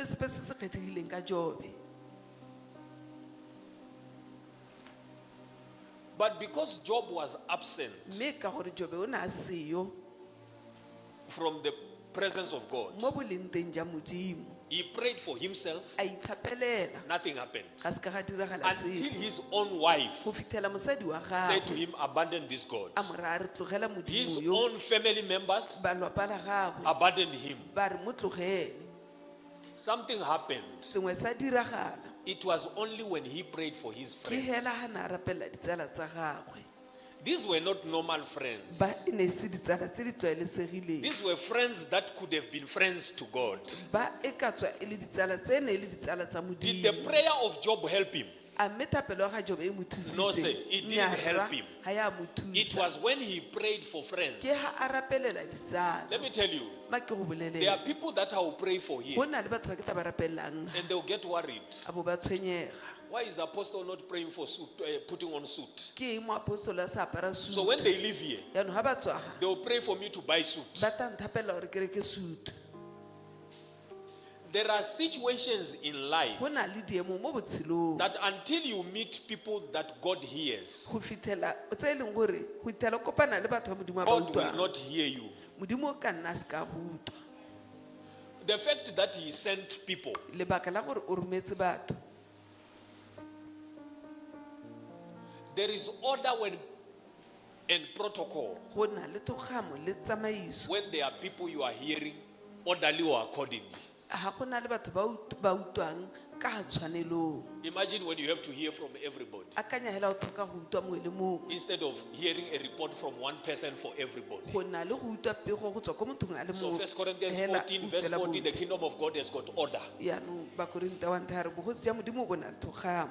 sepe se se kgethegileng ka Jobe. But because Job was absent Mme ka gore Jobe o ne a seyo from the presence of God, mo boleng teng ja Modimo, he prayed for himself, a ithapelela nothing happened. ga se ka ga diragala Until sepe. his own wife Go fitlhela mosadi wa said to gagwe him, abandon this God. a mo raya re tlogela His Modimo yo, own family members ba lapa la gagwe abandoned him. ba re mo tlogele. Something happened. Sengwe sa diragala It was only when he prayed for his ke friends. hela ga na a rapela ditsala tsa gagwe. These were not normal friends. Ba e ne se ditsala tse di tlwaelesegileng. These were friends that could have been friends to God. Ba e ka tswa e le ditsala tse ne e le ditsala tsa Did the Modimo. prayer of Job help him? A mme thapelo ya ga Jobe e mo thusitse? No, sir, it didn't Nnyaa, help him. ga ya mo It thusa. was when he prayed for friends. Ke ha a rapelela ditsala. Let me tell you, Ma ke go there are bolelele. people that I will pray for Go here na le batho ba ke tla ba rapelelang and they'll get worried. a bo ba tshwenyega. Why is the apostle not praying for suit, putting on suit? Ke eng moapostolo a sa apara So suit? when they leave here, Yaanong ga ba tswa ga, they will pray for me to buy suit. ba tla nthapela gore ke reke suit. There are situations in life Go na le diemo mo botshelong that until you meet people that God hears, go fitlhela tse e leng gore go fitlhela o kopana le batho ba Modimo a ba God will utlwang. not hear you. Modimo o ka nna a se ka go utlwa. The fact that he sent people, Lebaka la gore o rometse batho, there is order and protocol go na le togamo le tsamaiso. when there are people you are hearing orderly or accordingly. Ga go na le batho ba utlwang ka ga tshwanelong. Imagine when you have to hear from everybody Akanya hela o tlhoka go utlwa mongwe le mongwe. instead of hearing a report from one person for everybody. Go na le go utlwa pego go tswa ko mothong a le So mongwe. 1 Corinthians Hela 14 verse utlwela 40, the botlhe. kingdom of God has got order. Yaanong Bakorinta 1:3 bogosi jwa Modimo bo na le togamo.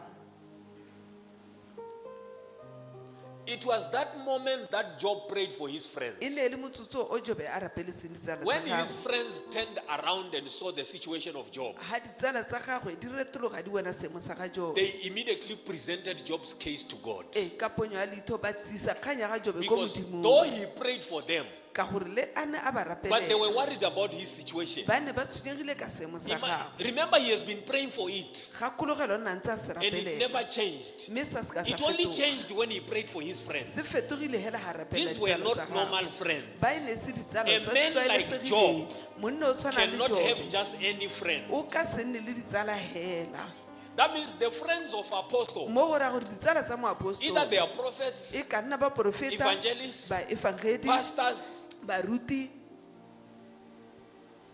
It was that moment that Job prayed for his friends. E ne e le motsotso o Jobe a rapeletseng ditsala tsa When his gagwe. friends turned around and saw the situation of Job, Ga ditsala tsa gagwe di retologa di bona seemo sa ga Jobe. they immediately presented Job's case to God. Ka ponyo ya leitlho ba tsisa kgang ya ga Jobe ko Because though Modimong. he prayed for them, Ka gore le a ne a ba but they were rapelela. worried about his situation. Ba ne ba tshwenyegile ka seemo sa gagwe. Remember, he has been praying for it Gakologelwa o ne a ntse a se and it rapelela. never changed. Mme sa se ka sa It only fetoga. changed when he prayed for his friends. Se fetogile hela ga rapela These were ditsala tsa not gagwe. normal friends. Ba e ne se ditsala A tse man like tlwaelesegileng. Job Monna o tshwana le Cannot have Jobe just any friend. o ka se nne le ditsala hela. That means the friends of apostle, Mo go raya gore ditsala tsa either moapostolo they are prophets, e ka nna ba profeta, evangelists, ba evangeli, pastors. baruti.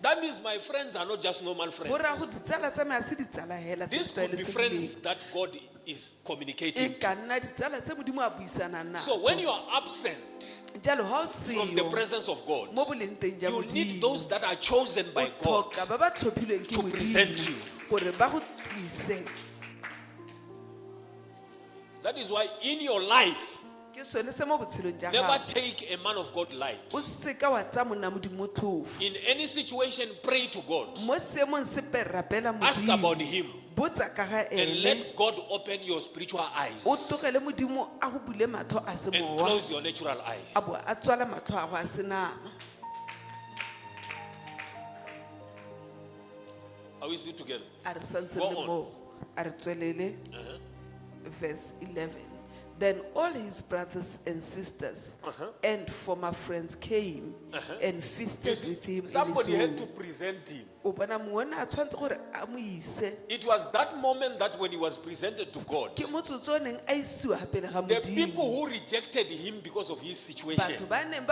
That means my friends are not just normal Go friends. raya gore ditsala tsa me a se ditsala hela tse These could be friends tlwaelesegileng. that God is E communicating. ka nna ditsala tse Modimo a buisanang So when natso. you are absent Jalo ga o from the seyo presence of God, mo boleng teng ja you need Modimo, those that are chosen o by God. tlhoka ba ba tlhophilweng ke to present Modimo you. gore ba go tlise. That is why in your life, Ke sone se mo botshelong ja never gago. take a man of God light. O se ka wa tsaya monna Modimo tlhofu. In any situation, pray to God. Mo seemong sepe rapela Ask about Modimo. him Botsa ka ga and ene. let God open your spiritual eyes O tlogele Modimo a go bule matlho a and semowa. close your natural eye. A bo a tswala matlho a go a senama. Are we still together? A re santse Go le on. mo. A re tswelele. Verse 11. Then all his brothers and sisters and former friends came and You feasted see, with him in his somebody had to home. present him. O bona mongwe a tshwanetse gore a mo ise. It was that moment that when he was presented to God, Ke motsotso o neng a isiwa ga pele ga the people Modimo. who rejected him because of his situation, Batho ba neng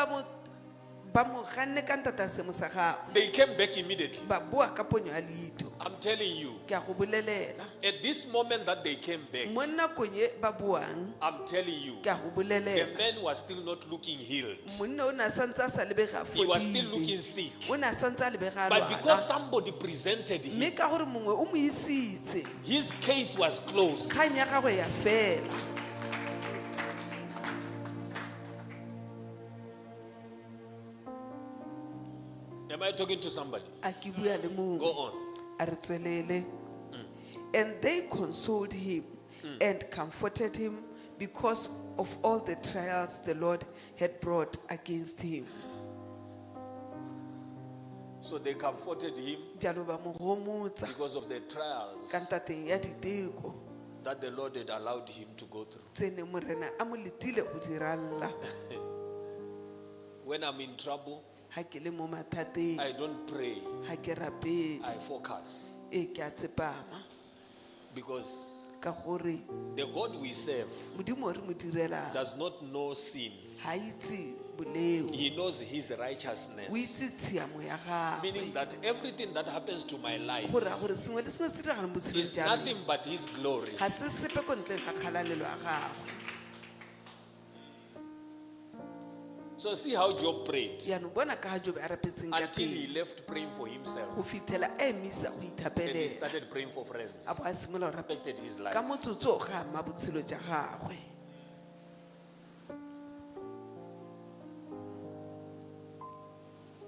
ba mo ganne ka ntata seemo sa gagwe. they came back immediately. Ba boa ka ponyo ya leitlho. I'm telling you, Ke a go bolelela. at this moment that they came back, Mo nakong e ba boang, I'm telling you, ke a go the bolelela. man was still not looking healed. Monna o ne a santse a sa lebega He was still fodile. looking sick. O ne a santse a lebega a But because lwala. somebody presented him, Mme ka gore mongwe o mo isitse, his case was closed. kgang ya gagwe ya fela. Am I talking to somebody? A ke bua le Go mongwe. on. A re tswelele. And they consoled him and comforted him because of all the trials the Lord had brought against him. So they comforted him jalo ba mo gomotsa because of the trials ka ntateng ya diteko that the Lord had allowed him to go through. tsene morena a mo letile go di ralla When I'm in trouble, ha ke le mo mathateng I don't pray, ha ke rapele I focus. ke a tsepama Because ka gore the God we serve modimo re mo direlang does not know sin. ha itse boleo He knows his o righteousness. itse tshiamo ya Meaning gagwe that everything that happens to my life gore gore sengwe le sengwe se diragalang botshelong is jwa me nothing but his glory. ga se sepe ko ntle ga kgalalelo ya gagwe So see how Job prayed yaanong bona ka ga jobe a rapetseng ka until he teng left praying for himself go fitlhela a emisa go and he ithapelela started praying for friends. a bo a simolola go rapela Affected his life. ka motsotso o ga ama botshelo jwa gagwe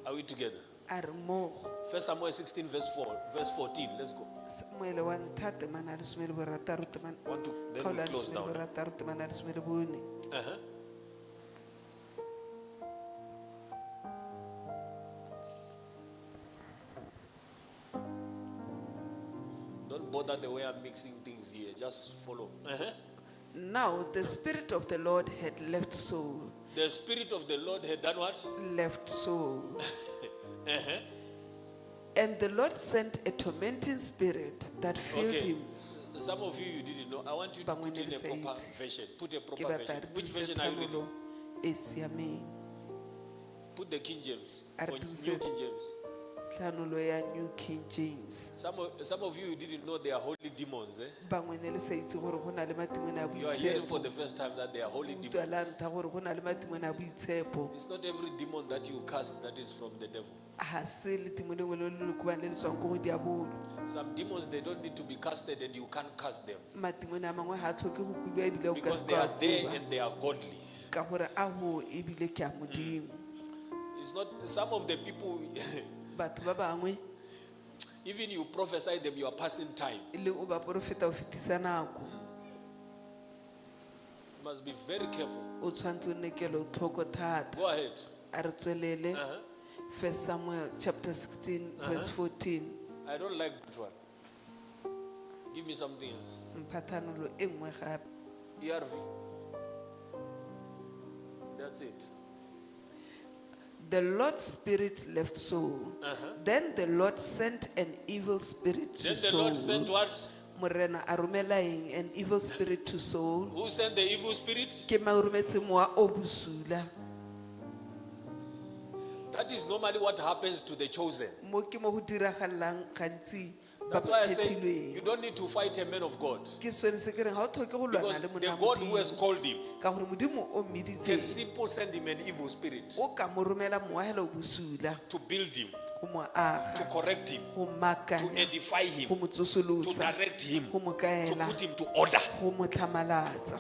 Are we together? a re mogo 1 Samuel 16 verse 14. Let's go. samuele wa ntha temana le some le borataro temana Want to then kgaolo we ya close lesome le down. borataro temana le some le bone Uh-huh. Don't bother the way I'm mixing things here. Just follow. Uh-huh. now the spirit of the Lord had left Saul The Spirit of the Lord had done what? left Saul Uh-huh. and the Lord sent a tormenting spirit that filled Okay. him Some of you didn't know. I want you to put in a proper version. Put a ke proper batla version. re Which dirise version are you reading? thanolo e siameng Put the King James. Are Or to New say- King James. thanolo ya New King James Some of you didn't know they are holy demons. Eh? bangwe ne le sa itse gore go na le matimone a You are hearing for boitshepo the first time that they are holy utlwa la demons. ntlha gore go na le matimone a boitshepo It's not every demon that you cast that is from the devil. ga se letimo lengwe le le lekobang le le tswang ko go diabolo Some demons, they don't need to be casted and you can't cast them. matimone a mangwe ga a tlhoke go kubiwa ebile o ka Because se they ka are there kuba and they are godly. ka gore a go ebile ke a modimo It's not, some of the people, batho ba bangwe even you prophesy them, you are passing time. le o ba porofeta o fetisa nako You must be very careful. o tshwanetse o nne kelotlhoko thata Go ahead. a re tswelele Uh-huh. 1 Samuel chapter 16 verse 14 I don't like that one. Give me something else. mphathanolo e nngwe gape ERV. That's it. the Lord's spirit left Saul then the Lord sent an evil spirit to Then the Saul Lord sent what? morena a romela eng an evil spirit to Saul Who sent the evil spirit? ke ma o rometse mowa o bosula That is normally what happens to the chosen. mo ke mo go diragalang gantsi ba That's why I say you phethilweng don't need to fight a man of God. ke sone se ke reng ga o tlhoke go Because lwana le the monna God who has modimo called him ka gore modimo o can mmeditseng simply send him an evil spirit o ka mo romela mowa hela o bosula to build him, go mo to aga correct him, go to makanya edify go him, mo to tsosolosa direct him, go mo to kaela put him to order. go mo tlhamalatsa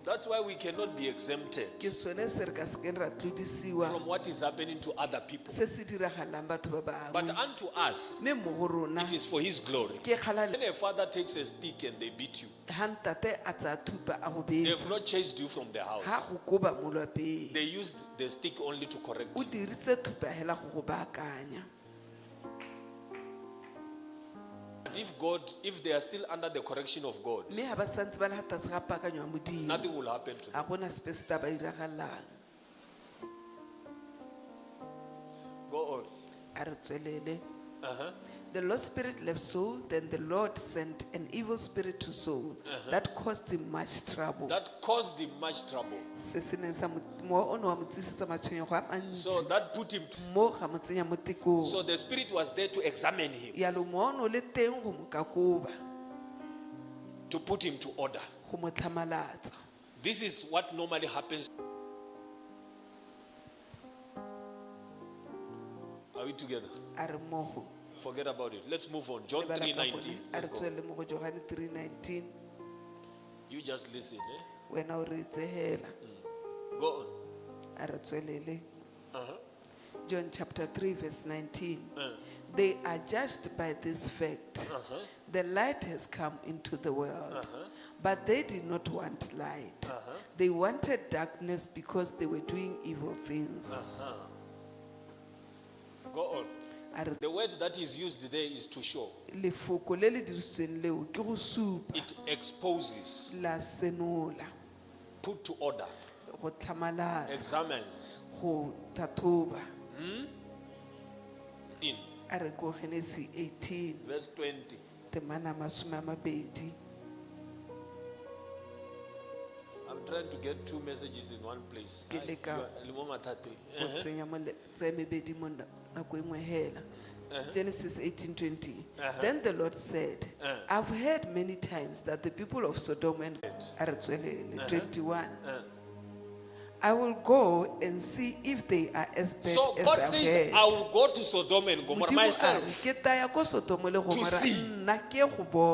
That's why we cannot be exempted ke sone se re ka sekeng ra tlodisiwa from what is happening to other people. se se diragalang batho ba But bangwe unto us, mme mo go rona it is for his glory. ke kgalale When a father takes a stick and they beat you, ga ntate a tsaya thupa a go they betsa have not chased you from the ga house. go koba mo lwapeng They used the stick only to correct o you. diritse thupa hela go go baakanya But if they are still under the correction of God, mme ga ba santse ba le ga tlase ga paakanyo ya modimo nothing will happen to them. ga gona sepe se ta ba iragalang Go on. a re tswelele Uh-huh. the Lord's spirit left Saul then the Lord sent an evil spirit to Saul that caused him much trouble That caused him much trouble. se se neng sa mowa o ne wa mo tlisetsa matshwenyego a So mantsi that put him to, mo ga mo tsenya mo tekong so the spirit was there to examine him, yalo mowa o ne o le teng go mo kakoba to put him to order. go mo tlhamalatsa This is what normally happens. Are we together? a re mogo Forget about it. Let's move on. John lebala ka 3:19. gone. a Let's re go. tswelele mo go Johane 3:19 You just listen. Eh? wena o re itsegela Go on. a re tswelele Uh-huh. John chapter 3 verse 19 they are judged by this fact the light has come into the world but they did not want light They wanted darkness because they were doing evil things. Go on. A re- The word that is used there is to show. lefoko le le dirisitsweng leo ke go supa, It exposes, la senola, put to order, go tlhamalatsa, examines. go tlhatlhoba. In A re ko Genesis 18 verse 20. temana masome a mabedi. I'm trying to get two messages in one place. Ke leka Limo mathate. go tsenya tse mebedi mo nako e nngwe hela. Genesis 18:20. Then the Lord said, I've heard many times that the people of Sodom and a re tswelele. 21. I will go and see if they are as bad So as God I've says, heard. I will go to Sodom and Gomorrah Modimo a re, myself. ke tla ya ko Sodoma le Gomora see. nna ke go bona.